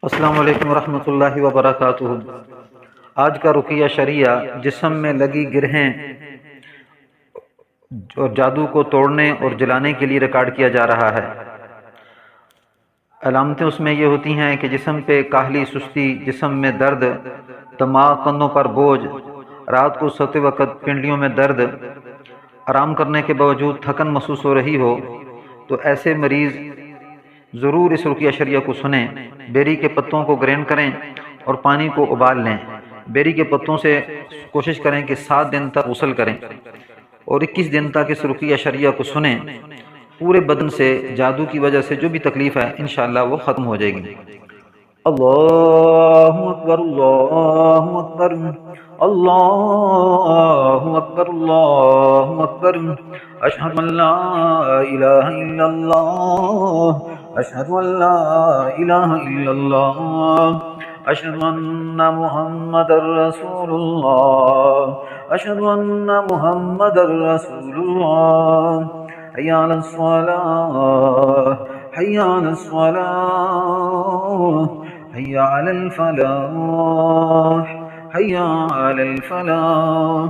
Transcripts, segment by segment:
अस्सलामु अलैकुम रहमतुल्लाहि व बरकातुहू। आज का रुकिया शरिया जिस्म में लगी गिरहें और जादू को तोड़ने और जलाने के लिए रिकॉर्ड किया जा रहा है। अलामतें उसमें ये होती हैं कि जिस्म पे काहली, सुस्ती, जिस्म में दर्द, दिमाग कंधों पर बोझ, रात को सोते वक्त पिंडलियों में दर्द, आराम करने के बावजूद थकन महसूस हो रही हो, तो ऐसे मरीज़ ज़रूर इस रुकिया शरिया को सुने। बेरी के पत्तों को ग्राइंड करें और पानी को उबाल लें। बेरी के पत्तों से कोशिश करें कि 7 दिन तक गुस्ल करें और 21 दिन तक इस रुकिया शरिया को सुने। पूरे बदन से जादू की वजह से जो भी तकलीफ़ है इंशाअल्लाह वो ख़त्म हो जाएगी। अल्लाहु अकबर, अल्लाहु अकबर, अल्लाहु अकबर, अल्लाहु अकबर। अशहदु अल्ला इलाहा इल्लल्लाह, अशहदु अल्ला इलाहा इल्लल्लाह, अशहदु अन्ना मुहम्मदर रसूलुल्लाह, अशहदु अन्ना मुहम्मदर रसूलुल्लाह। हय्या अलस सलाह, हय्या अलस सलाह, हय्या अलल फलाह, हय्या अलल फलाह।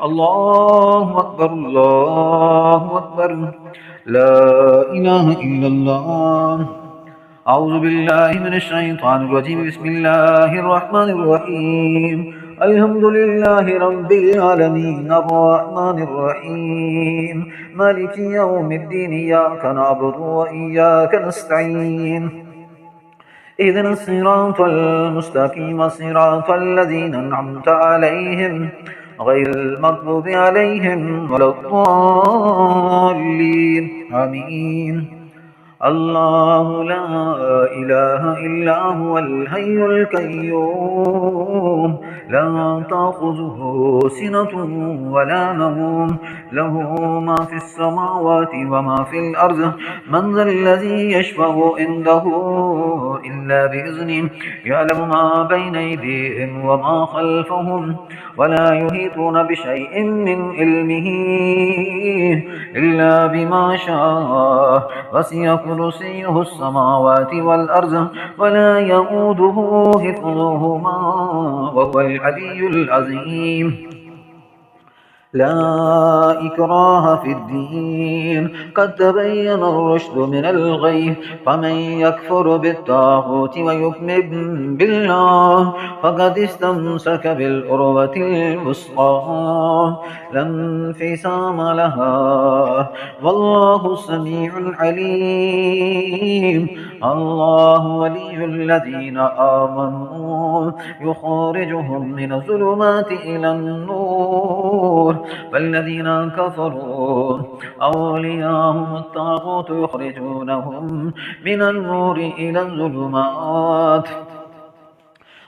अल्लाहु अकबर, अल्लाहु अकबर, ला इलाहा इल्लल्लाह। औज़ु बिल्लाहि मिनश शैतानिर रजीम, बिस्मिल्लाहिर रहमानिर रहीम। अल्हम्दुलिल्लाहि रब्बिल आलमीन, अर्रहमानिर रहीम, मालिकि यौमिद्दीन, इय्याका नअबुदु व इय्याका नस्तईन। इहदिनस सिरातल मुस्तकीम, सिरातल लज़ीना अनअमता अलैहिम, गैरिल मग़्दूबि अलैहिम वलद्दाल्लीन। आमीन। अल्लाहु ला इलाहा इल्ला हुवल हय्युल क़य्यूम, ला ताख़ुज़ुहु सिनतुन वला नौम, लहू मा फ़िस समावाति व मा फ़िल अर्ज़, मन ज़ल्लज़ी यशफ़अु इंदहु इल्ला बिइज़्निहि, यअलमु मा बैना अयदीहिम व मा ख़ल्फ़हुम, वला युहीतून बिशैइन मिन इल्मिहि इल्ला बिमा शाअ, वसिअ कुर्सियुहु अस्समावाति वल अर्ज़, वला यऊदुहु हिफ़्ज़ुहुमा, वहुवल अलिय्युल अज़ीम। ला इक्राहा फिद्दीन, क़द तबय्यन अर्रुश्दु मिनल ग़य्य, फ़मन यकफ़ुर बित्ताग़ूति व यु'मिन बिल्लाह, फ़क़द इस्तमसक बिलउर्वतिल वुस्क़ा, ला इंफ़िसाम लहा, वल्लाहु समीउन अलीम। अल्लाहु वलियुल लज़ीना आमनू, युख़रिजुहुम मिनज़्ज़ुलुमाति इलन नूर, वल्लज़ीना कफ़रू अव्लियाहुमुत ताग़ूत, युख़रिजूनहुम मिनन नूरि इलज़्ज़ुलुमात,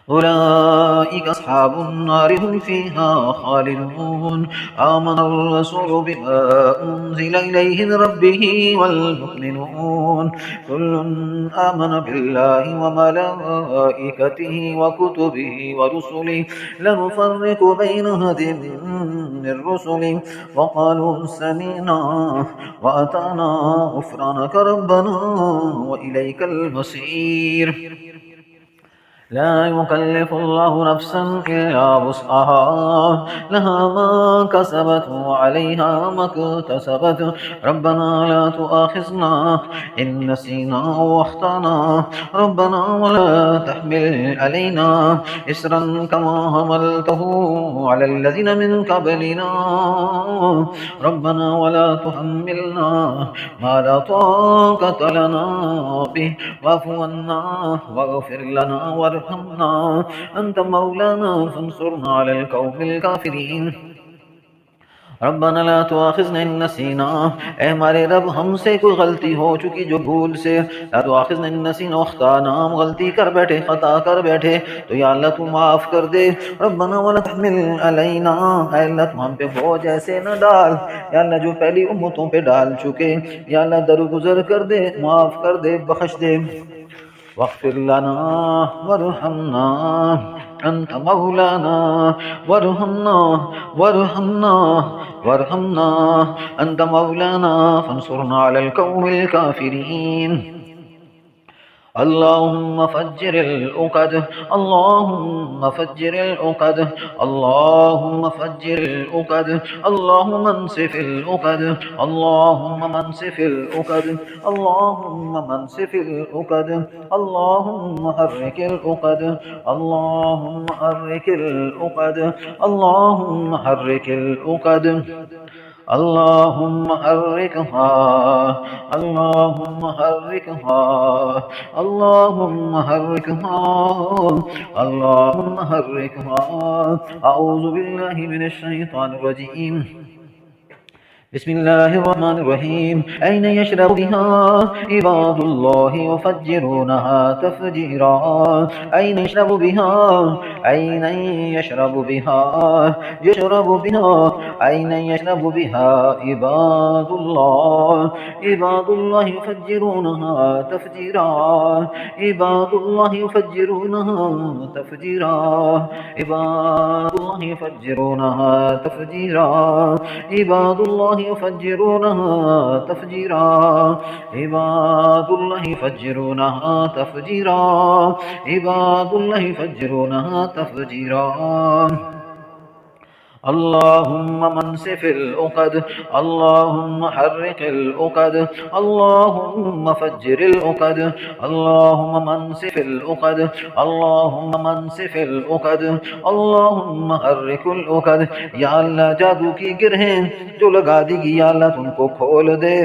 उलाइका अस्हाबुन नार, हुम फ़ीहा ख़ालिदून। आमनर रसूलु बिमा उन्ज़िला इलैहि मिन रब्बिहि वल मुअ्मिनून, कुल्लुन आमन बिल्लाहि व मलाइकतिहि व कुतुबिहि व रुसुलिहि, ला नुफ़र्रिक़ु बैन अहदिन मिन रुसुलिहि, व क़ालू समिअना व अताना ग़ुफ़्रानक रब्बना व इलैकल मसीर। ला युकल्लिफ़ुल्लाहु नफ़्सन इल्ला वुस्अहा, लहा मा कसबत व अलैहा मक्तसबत, रब्बना ला तुआख़िज़ना इन नसीना अव अख़्ताना, रब्बना वला तहमिल अलैना इस्रन कमा हमलतहु अलल्लज़ीना मिन क़ब्लिना, रब्बना वला तुहम्मिलना मा ला ताक़त लना बिहि, वअफ़ु अन्ना वग़फ़िर लना वरहमना, अंत मौलाना फ़ंसुरना अलल क़ौमिल काफ़िरीन। रब्बना ला तुआख़िज़ना इन नसीना, ए हमारे रब हमसे कोई गलती हो चुकी जो भूल से, ला तुआख़िज़ना इन नसीना व अख़्ताना, हम गलती कर बैठे, ख़ता कर बैठे तो या अल्लाह तू माफ़ कर दे। रब्बना वला तहमिल अलैना, ऐ अल्लाह तू हम पे बोझ ऐसे न डाल या अल्लाह जो पहली उम्मतों पे डाल चुके, या अल्लाह दरगुज़र कर दे, माफ़ कर दे, बख्श दे। वग़फ़िर लना वरहमना, अंत मौलाना, वरहमना वरहमना वरहमना, अंत मौलाना फ़ंसुरना अलल क़ौमिल काफ़िरीन। اللهم فجر العقد، اللهم فجر العقد، اللهم فجر العقد، اللهم انسف العقد، اللهم منسف العقد، اللهم منسف العقد، اللهم حرك العقد، اللهم حرك العقد، اللهم حرك العقد، اللهم حركها، اللهم حركها، اللهم حركها، اللهم حركها. أعوذ بالله من الشيطان الرجيم. بسم الله الرحمن الرحيم. أين يشرب بها عباد الله يفجرونها تفجيرا. أين يشرب بها، أين يشرب بها، يشرب بها، أين يشرب بها عباد الله، عباد الله يفجرونها تفجيرا، عباد الله يفجرونها تفجيرا، عباد الله يفجرونها تفجيرا، عباد الله يفجرونها تفجيرا، عباد الله يفجرونها تفجيرا، عباد الله يفجرونها تفجيرا. اللهم منسف العقد، اللهم حرك العقد، اللهم فجر العقد، اللهم منسف العقد، اللهم منسف العقد، اللهم حرك العقد. या अल्लाह जादू की गिरहें जो लगा देगी या अल्लाह तुमको खोल दे।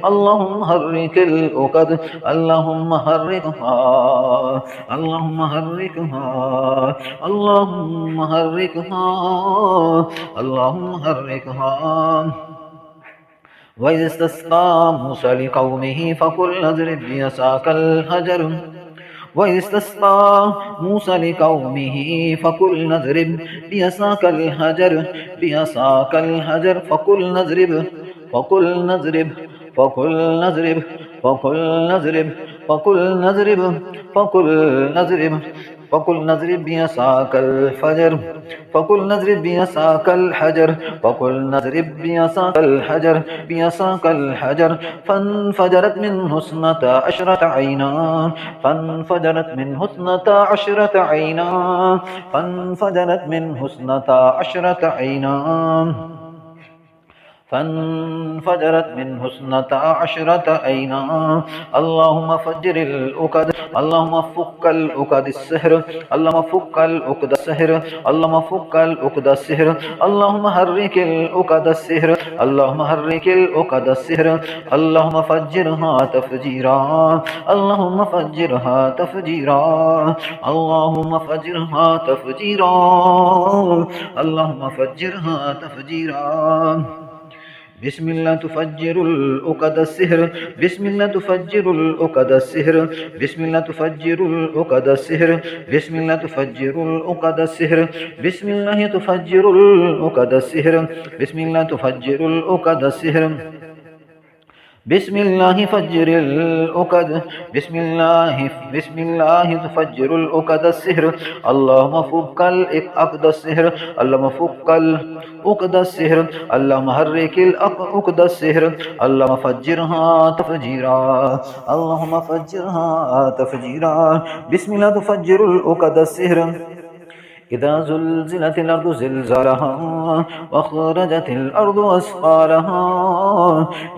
اللهم حرك العقد، اللهم حركها، اللهم حركها، اللهم حركها، اللهم حركها. وإذ استسقى موسى لقومه فقل اضرب بعصاك الحجر، وإذ استسقى موسى لقومه فقل اضرب بعصاك الحجر، بعصاك الحجر فقل نضرب، فقل نضرب، فقل نضرب، فقل نضرب، فقل نضرب، فقل نضرب، فقل نضرب بعصاك الحجر، فقل نضرب بعصاك الحجر، فقل نضرب بعصاك الحجر، بعصاك الحجر. فانفجرت منه اثنتا عشرة عينا، فانفجرت منه اثنتا عشرة عينا، فانفجرت منه اثنتا عشرة عينا، فانفجرت منه اثنتا عشرة عينا. اللهم فجر العقد، اللهم فك العقد السحر، اللهم فك العقد السحر، اللهم فك العقد السحر، اللهم حرك العقد السحر، اللهم حرك العقد السحر، اللهم فجرها تفجيرا، اللهم فجرها تفجيرا، اللهم فجرها تفجيرا، اللهم فجرها تفجيرا. بسم الله تفجر العقد السحر، بسم الله تفجر العقد السحر، بسم الله تفجر العقد السحر، بسم الله تفجر العقد السحر، بسم الله تفجر العقد السحر، بسم الله تفجر العقد السحر. بسم الله فجر العقد، بسم الله، بسم الله تفجر العقد السحر. اللهم فك العقد السحر، اللهم فك العقد السحر، اللهم حرك العقد السحر، اللهم فجرها تفجيرا، اللهم فجرها تفجيرا. بسم الله تفجر العقد السحر. إذا زلزلت الأرض زلزالها وأخرجت الأرض أثقالها،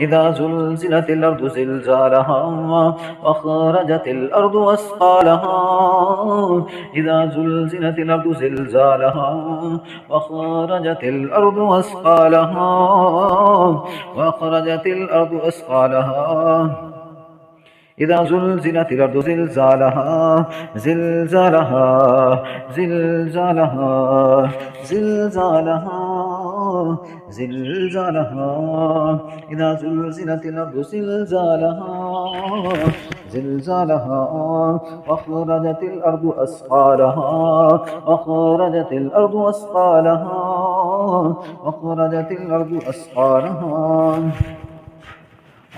إذا زلزلت الأرض زلزالها وأخرجت الأرض أثقالها، إذا زلزلت الأرض زلزالها وأخرجت الأرض أثقالها، وأخرجت الأرض أثقالها. إذا زلزلت الأرض زلزالها، زلزالها، زلزالها، زلزالها، زلزالها. إذا زلزلت الأرض زلزالها، زلزالها، وأخرجت الأرض أثقالها، وأخرجت الأرض أثقالها، وأخرجت الأرض أثقالها.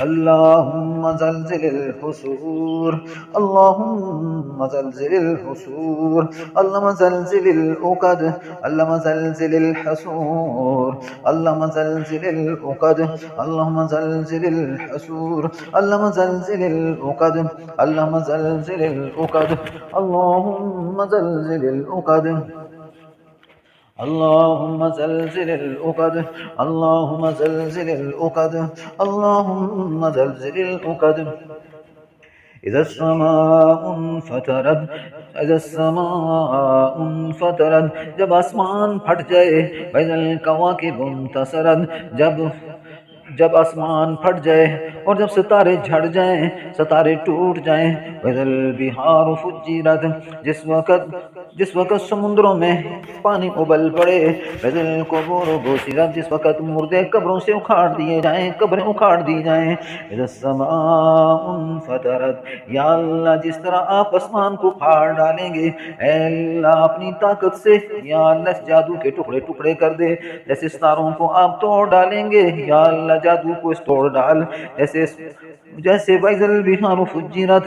اللهم زلزل الحصور اللهم زلزل الحصور اللهم زلزل العقد اللهم زلزل الحصور اللهم زلزل العقد اللهم زلزل الحصور اللهم زلزل العقد اللهم زلزل العقد اللهم زلزل العقد اللهم زلزل العقد اللهم زلزل العقد اللهم زلزل العقد إذا السماء انفطرت إذا السماء انفطرت जब आसमान फट जाए वैज़ल कवाकिब इंतसरत जब आसमान फट जाए और जब सितारे झड़ जाएं सितारे टूट जाएं वैज़ल बिहार फुज्जिरत जिस वक़्त समुद्रों में पानी उबल पड़े वैज़ल कुबूर बुसिरत जिस वक़्त मुर्दे कब्रों से उखाड़ दिए जाएं कब्रें उखाड़ दी जाएं इज़ा समाअ फतरत या अल्लाह जिस तरह आप आसमान को फाड़ डालेंगे ऐ अल्लाह अपनी ताकत से या अल्लाह जादू के टुकड़े टुकड़े कर दे जैसे सितारों को आप तोड़ डालेंगे या अल्लाह जादू को तोड़ डाल जैसे वैज़ल बिहार फुज्जिरत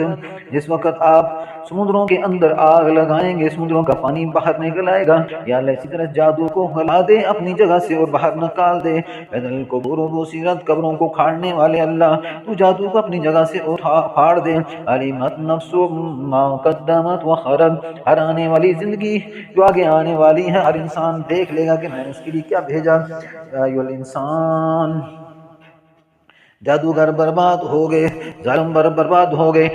जिस वक़्त आप समुद्रों के अंदर आग लगाएंगे समुद्रों का पानी बाहर निकल आएगा या अल्लाह इसी तरह जादू को हिला दे अपनी जगह से और बाहर निकाल दे वैज़ल कुबूर बुसिरत कब्रों को खाड़ने वाले अल्लाह तू जादू को अपनी जगह से फाड़ दे अलिमत नफ्सु मा कद्दमत व खरत हर आने वाली जिंदगी जो आगे आने वाली है हर इंसान देख लेगा कि मैंने उसके लिए क्या भेजा या अय्युहल इंसान जादूगर बर्बाद हो गए जालिम बर्बाद हो गए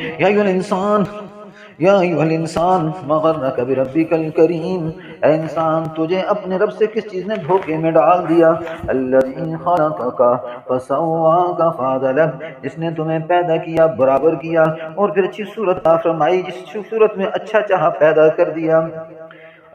या अय्युहल इंसान मगर्रक बिरब्बिकल करीम ऐ इंसान तुझे अपने रब से किस चीज़ ने धोखे में डाल दिया अल्लज़ी खलक़का फसव्वाका फ़अदलक जिसने तुम्हें पैदा किया बराबर किया और फिर अच्छी सूरत अता फरमाई जिस सूरत में अच्छा चाहा पैदा कर दिया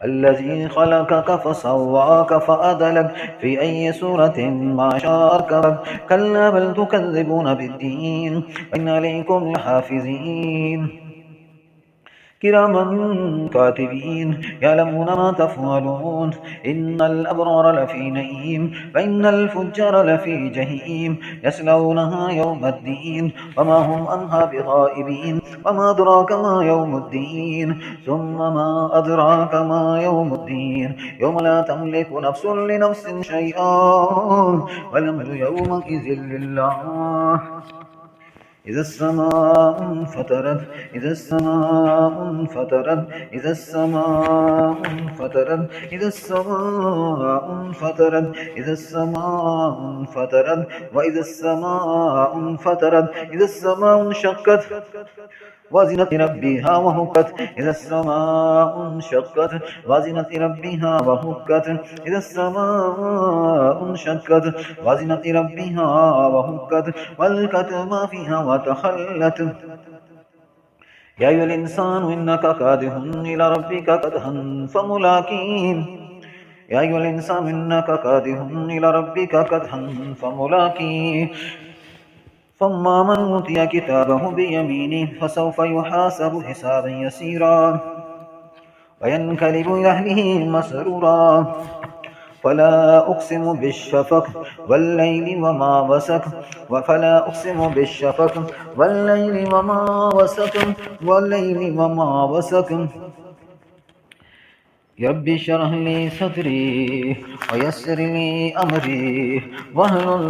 الذي خلقك فسواك فعدلك في أي صورة ما شاء ركبك كلا بل تكذبون بالدين وإن عليكم لحافظين किरामन कातिबीन यअलमूना मा तफ़अलून इन्नल अबरार लफ़ी नईम व इन्नल फुज्जार लफ़ी जहीम यस्लौनहा यौमद्दीन वमा हुम अन्हा बिग़ाइबीन वमा अदराका मा यौमुद्दीन सुम्मा मा अदराका मा यौमुद्दीन यौम ला तमलिकु नफ्सुन लिनफ्सिन शैअन वल अम्रु यौमइज़िन लिल्लाह إذا السماء انفطرت إذا السماء انفطرت إذا السماء انفطرت إذا السماء انفطرت إذا السماء انفطرت وإذا السماء انفطرت إذا السماء انشقت وزنت ربها وهكت إذا السماء انشقت وزنت ربها وهكت إذا السماء انشقت وزنت ربها وهكت والكت ما فيها وتخلت يا أيها الإنسان إنك كادح إلى ربك كدحا فملاقيه يا أيها الإنسان إنك كادح إلى ربك كدحا فملاقيه فأما من أوتي كتابه بيمينه فسوف يحاسب حسابا يسيرا وينقلب إلى أهله مسرورا فلا أقسم بالشفق والليل وما وسق فلا أقسم بالشفق والليل وما وسق والليل وما وسق रब्बि शरह ली सदरी वयस्सिर ली अमरी वहलुल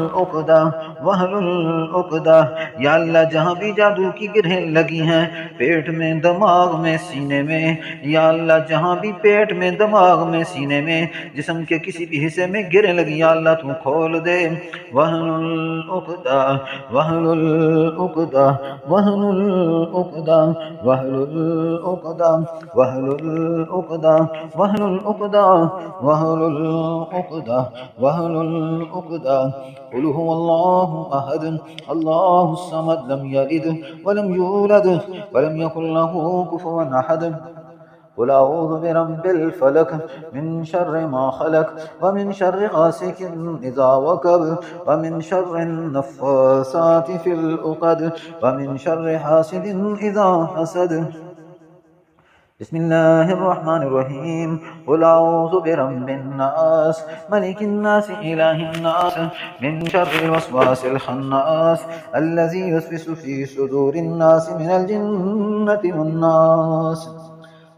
उक़दा या अल्लाह जहाँ भी जादू की गिरहें लगी हैं पेट में दिमाग में सीने में या अल्लाह जहाँ भी पेट में दिमाग में सीने में जिस्म के किसी भी हिस्से में गिरहें लगी या अल्लाह तू खोल दे वहलुल उक़दा वहलुल उक़दा वहलुल उक़दा वहलुल उक़दा वहलुल उक़दा वहलुल उक़दा वहलुल उक़दा वहलुल उक़दा क़ुल हुवल्लाहु अहद अल्लाहु समद लम यलिद वलम यूलद वलम यकुल लहू कुफुवन अहद क़ुल अऊज़ु बिरब्बिल फ़लक़ मिन शर्रि मा ख़लक़ व मिन शर्रि गासिक़िन इज़ा वक़ब व मिन शर्रि नफ़्फ़ासाति फ़िल उक़द व मिन शर्रि हासिदिन इज़ा हसद بسم الله الرحمن الرحيم قل أعوذ برب الناس ملك الناس إله الناس من شر الوسواس الخناس الذي يوسوس في صدور الناس من الجنة والناس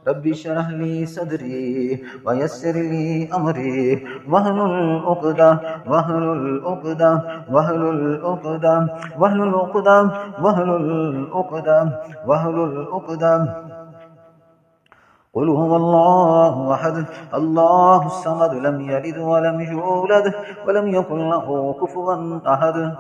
ربي اشرح لي صدري ويسر لي أمري واحلل عقدة واحلل عقدة واحلل عقدة واحلل عقدة واحلل عقدة واحلل عقدة قل هو الله أحد الله الصمد لم يلد ولم يولد ولم يكن له كفوا أحد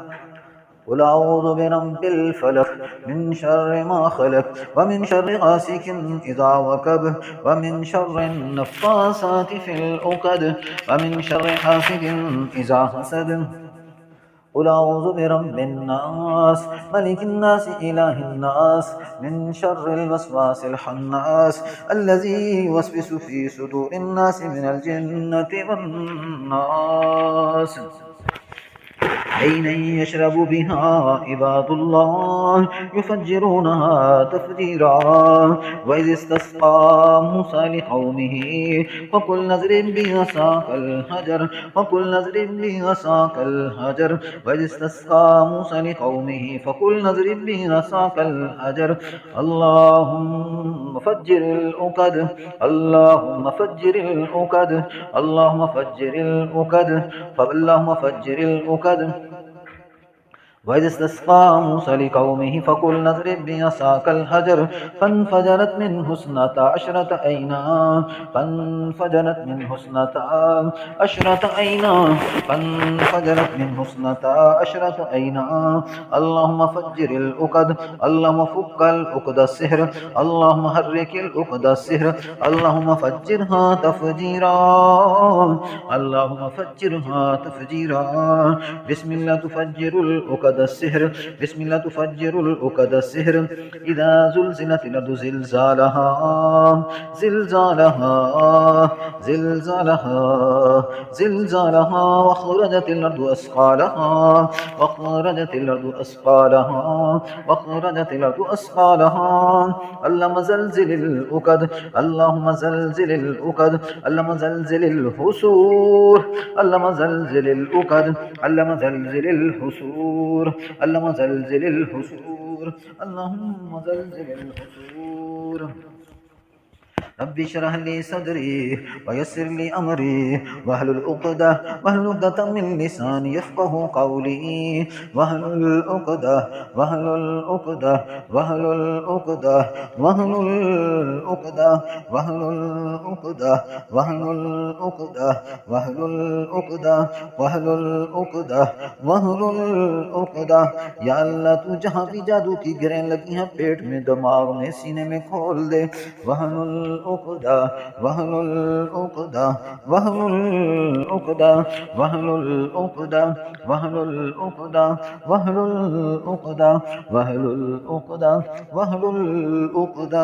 قل أعوذ برب الفلق من شر ما خلق ومن شر غاسق إذا وقب ومن شر النفاثات في العقد ومن شر حاسد إذا حسد قل أعوذ برب الناس ملك الناس إله الناس من شر الوسواس الخناس الذي يوسوس في صدور الناس من الجنة والناس عينا يشرب بها عباد الله يفجرونها تفجيرا وإذ استسقى موسى لقومه فقل نضرب بعصاك الحجر فقل نضرب بعصاك الحجر وإذ استسقى موسى لقومه فقل نضرب بعصاك الحجر اللهم فجر العقد اللهم فجر العقد اللهم فجر العقد اللهم فجر العقد وإذ استسقى موسى لقومه فقل نضرب بعصاك الحجر فانفجرت منه اثنتا عشرة عينا فانفجرت منه اثنتا عشرة عينا فانفجرت منه اثنتا عشرة عينا اللهم فجر العقد اللهم فك العقد السحر اللهم حرك العقد السحر اللهم فجرها تفجيرا اللهم فجرها تفجيرا بسم الله تفجر العقد السحر بسم الله تفجر العقد السحر إذا زلزلت الأرض زلزالها زلزالها زلزالها زلزالها وخرجت الأرض أثقالها وخرجت الأرض أثقالها وخرجت الأرض أثقالها اللهم زلزل العقد اللهم زلزل العقد اللهم زلزل الحصور اللهم زلزل العقد اللهم زلزل الحصور اللهم زلزل الحصور اللهم زلزل الحصور ربي اشرح لي صدري ويسر لي أمري واحلل عقدة من لساني يفقه قولي واحلل عقدة واحلل عقدة واحلل عقدة واحلل عقدة واحلل عقدة واحلل عقدة واحلل عقدة واحلل عقدة واحلل عقدة या अल्लाह तू जहाँ भी जादू की गिरें लगी हैं पेट में दिमाग में सीने में खोल दे वहनुल उक़दा वहनुल उक़दा वहनुल उक़दा वहनुल उक़दा वहनुल उक़दा वहनुल उक़दा वहनुल उक़दा वहनुल उक़दा